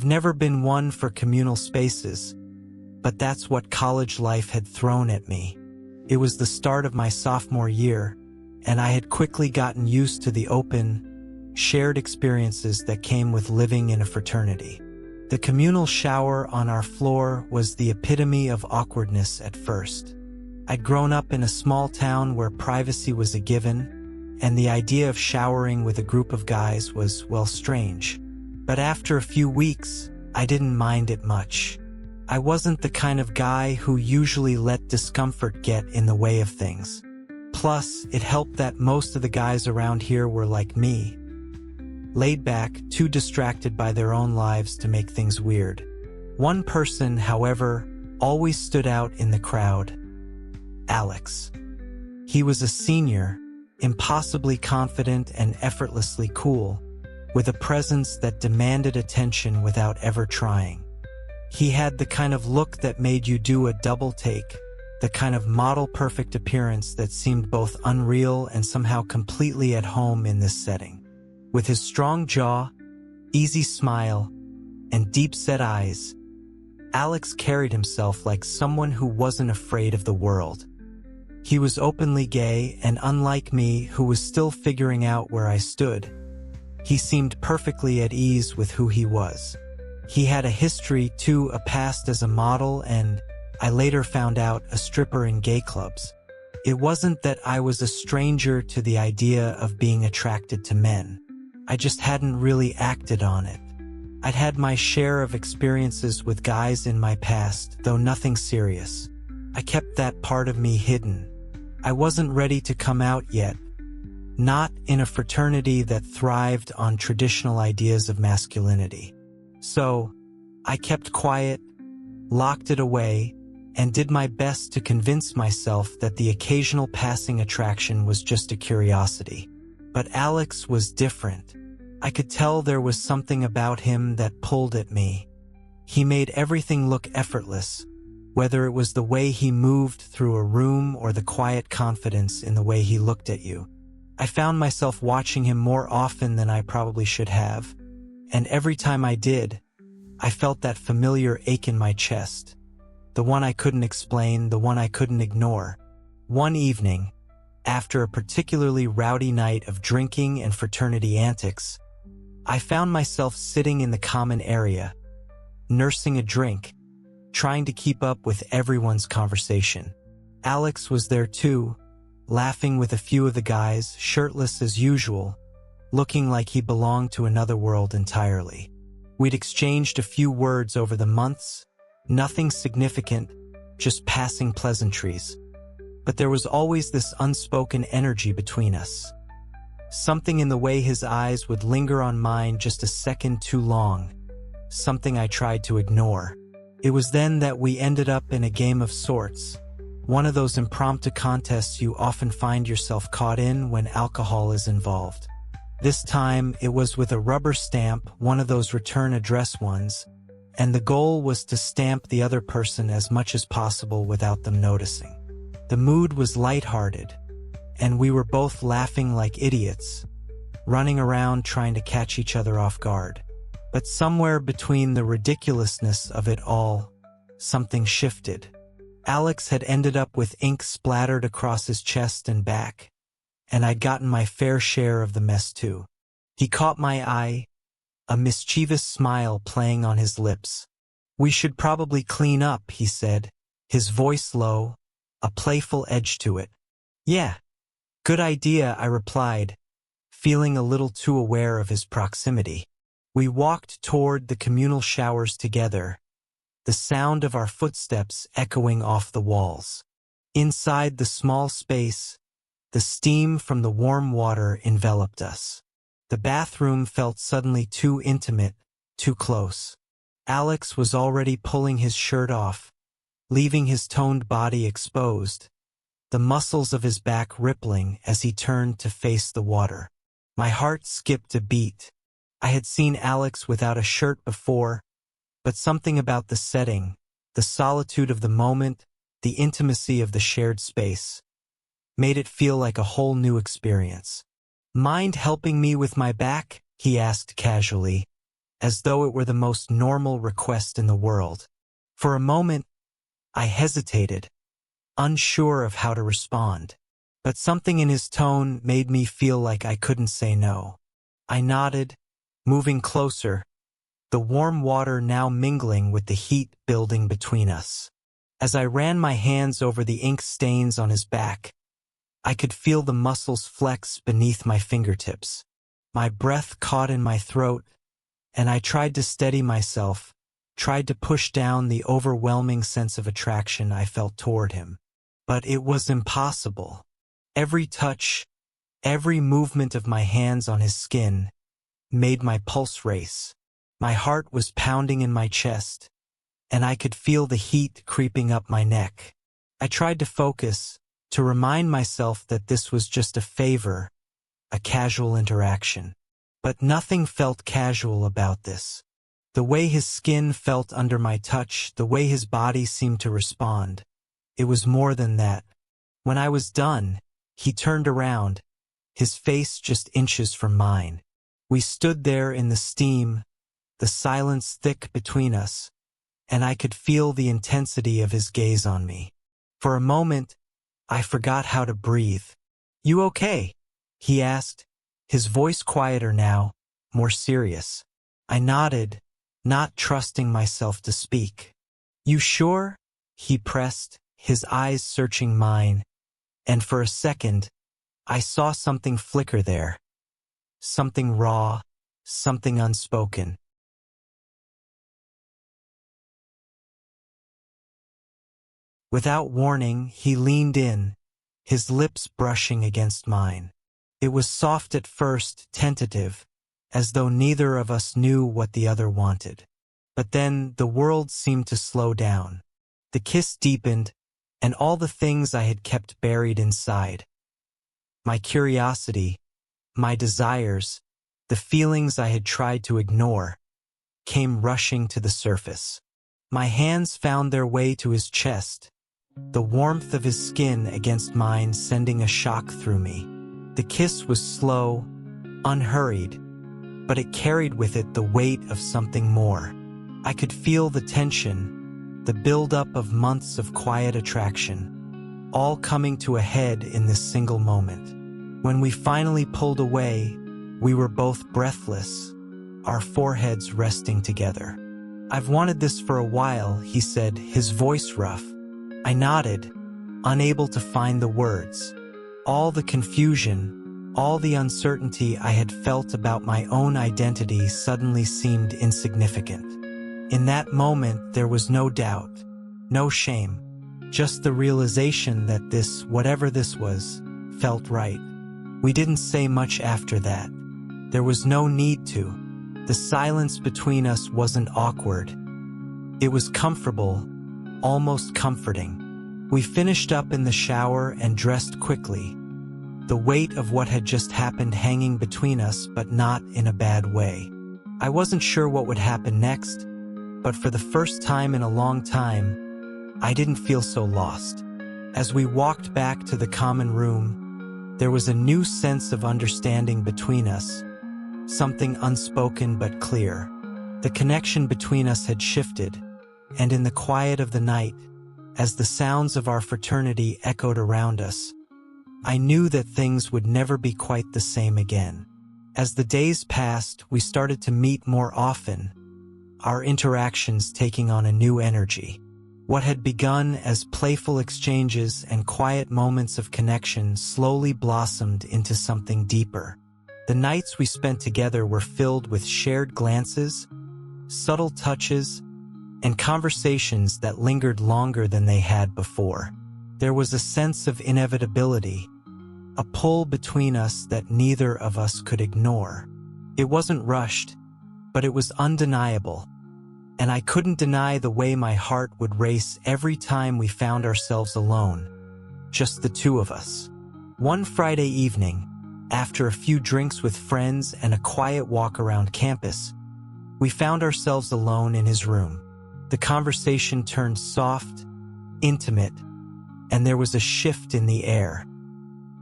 I've never been one for communal spaces, but that's what college life had thrown at me. It was the start of my sophomore year, and I had quickly gotten used to the open, shared experiences that came with living in a fraternity. The communal shower on our floor was the epitome of awkwardness at first. I'd grown up in a small town where privacy was a given, and the idea of showering with a group of guys was, well, strange. But after a few weeks, I didn't mind it much. I wasn't the kind of guy who usually let discomfort get in the way of things. Plus, it helped that most of the guys around here were like me, laid back, too distracted by their own lives to make things weird. One person, however, always stood out in the crowd: Alex. He was a senior, impossibly confident and effortlessly cool, with a presence that demanded attention without ever trying. He had the kind of look that made you do a double take, the kind of model-perfect appearance that seemed both unreal and somehow completely at home in this setting. With his strong jaw, easy smile, and deep-set eyes, Alex carried himself like someone who wasn't afraid of the world. He was openly gay, and unlike me, who was still figuring out where I stood, he seemed perfectly at ease with who he was. He had a history, too, a past as a model and, I later found out, a stripper in gay clubs. It wasn't that I was a stranger to the idea of being attracted to men. I just hadn't really acted on it. I'd had my share of experiences with guys in my past, though nothing serious. I kept that part of me hidden. I wasn't ready to come out yet. Not in a fraternity that thrived on traditional ideas of masculinity. So, I kept quiet, locked it away, and did my best to convince myself that the occasional passing attraction was just a curiosity. But Alex was different. I could tell there was something about him that pulled at me. He made everything look effortless, whether it was the way he moved through a room or the quiet confidence in the way he looked at you. I found myself watching him more often than I probably should have, and every time I did, I felt that familiar ache in my chest. The one I couldn't explain, the one I couldn't ignore. One evening, after a particularly rowdy night of drinking and fraternity antics, I found myself sitting in the common area, nursing a drink, trying to keep up with everyone's conversation. Alex was there too, laughing with a few of the guys, shirtless as usual, looking like he belonged to another world entirely. We'd exchanged a few words over the months, nothing significant, just passing pleasantries. But there was always this unspoken energy between us. Something in the way his eyes would linger on mine just a second too long, something I tried to ignore. It was then that we ended up in a game of sorts, one of those impromptu contests you often find yourself caught in when alcohol is involved. This time, it was with a rubber stamp, one of those return address ones, and the goal was to stamp the other person as much as possible without them noticing. The mood was lighthearted, and we were both laughing like idiots, running around trying to catch each other off guard. But somewhere between the ridiculousness of it all, something shifted. Alex had ended up with ink splattered across his chest and back, and I'd gotten my fair share of the mess too. He caught my eye, a mischievous smile playing on his lips. "We should probably clean up," he said, his voice low, a playful edge to it. "Yeah, good idea," I replied, feeling a little too aware of his proximity. We walked toward the communal showers together, the sound of our footsteps echoing off the walls. Inside the small space, the steam from the warm water enveloped us. The bathroom felt suddenly too intimate, too close. Alex was already pulling his shirt off, leaving his toned body exposed, the muscles of his back rippling as he turned to face the water. My heart skipped a beat. I had seen Alex without a shirt before, but something about the setting, the solitude of the moment, the intimacy of the shared space, made it feel like a whole new experience. "Mind helping me with my back?" he asked casually, as though it were the most normal request in the world. For a moment, I hesitated, unsure of how to respond. But something in his tone made me feel like I couldn't say no. I nodded, moving closer, the warm water now mingling with the heat building between us. As I ran my hands over the ink stains on his back, I could feel the muscles flex beneath my fingertips. My breath caught in my throat, and I tried to steady myself, tried to push down the overwhelming sense of attraction I felt toward him. But it was impossible. Every touch, every movement of my hands on his skin made my pulse race. My heart was pounding in my chest, and I could feel the heat creeping up my neck. I tried to focus, to remind myself that this was just a favor, a casual interaction. But nothing felt casual about this. The way his skin felt under my touch, the way his body seemed to respond. It was more than that. When I was done, he turned around, his face just inches from mine. We stood there in the steam, the silence thick between us, and I could feel the intensity of his gaze on me. For a moment, I forgot how to breathe. "You okay?" he asked, his voice quieter now, more serious. I nodded, not trusting myself to speak. "You sure?" he pressed, his eyes searching mine, and for a second, I saw something flicker there. Something raw, something unspoken. Without warning, he leaned in, his lips brushing against mine. It was soft at first, tentative, as though neither of us knew what the other wanted. But then the world seemed to slow down. The kiss deepened, and all the things I had kept buried inside. My curiosity, my desires, the feelings I had tried to ignore, came rushing to the surface. My hands found their way to his chest, the warmth of his skin against mine sending a shock through me. The kiss was slow, unhurried, but it carried with it the weight of something more. I could feel the tension, the buildup of months of quiet attraction, all coming to a head in this single moment. When we finally pulled away, we were both breathless, our foreheads resting together. "I've wanted this for a while," he said, his voice rough. I nodded, unable to find the words. All the confusion, all the uncertainty I had felt about my own identity suddenly seemed insignificant. In that moment, there was no doubt, no shame, just the realization that this, whatever this was, felt right. We didn't say much after that. There was no need to. The silence between us wasn't awkward. It was comfortable, almost comforting. We finished up in the shower and dressed quickly, the weight of what had just happened hanging between us, but not in a bad way. I wasn't sure what would happen next, but for the first time in a long time, I didn't feel so lost. As we walked back to the common room, there was a new sense of understanding between us, something unspoken but clear. The connection between us had shifted, and in the quiet of the night, as the sounds of our fraternity echoed around us, I knew that things would never be quite the same again. As the days passed, we started to meet more often, our interactions taking on a new energy. What had begun as playful exchanges and quiet moments of connection slowly blossomed into something deeper. The nights we spent together were filled with shared glances, subtle touches, and conversations that lingered longer than they had before. There was a sense of inevitability, a pull between us that neither of us could ignore. It wasn't rushed, but it was undeniable, and I couldn't deny the way my heart would race every time we found ourselves alone, just the two of us. One Friday evening, after a few drinks with friends and a quiet walk around campus, we found ourselves alone in his room. The conversation turned soft, intimate, and there was a shift in the air.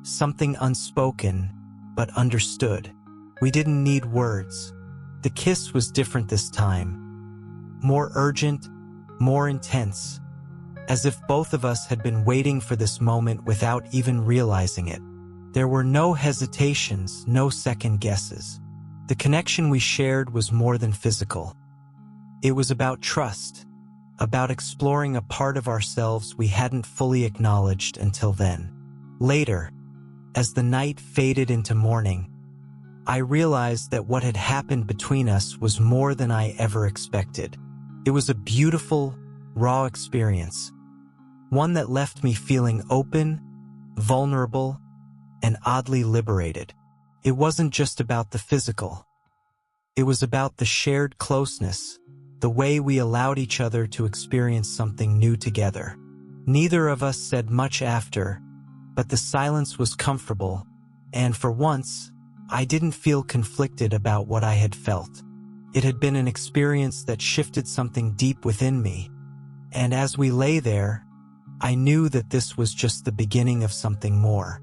Something unspoken, but understood. We didn't need words, The kiss was different this time. More urgent, more intense. As if both of us had been waiting for this moment without even realizing it. There were no hesitations, no second guesses. The connection we shared was more than physical. It was about trust, about exploring a part of ourselves we hadn't fully acknowledged until then. Later, as the night faded into morning, I realized that what had happened between us was more than I ever expected. It was a beautiful, raw experience, one that left me feeling open, vulnerable, and oddly liberated. It wasn't just about the physical. It was about the shared closeness, the way we allowed each other to experience something new together. Neither of us said much after, but the silence was comfortable, and for once, I didn't feel conflicted about what I had felt. It had been an experience that shifted something deep within me, and as we lay there, I knew that this was just the beginning of something more.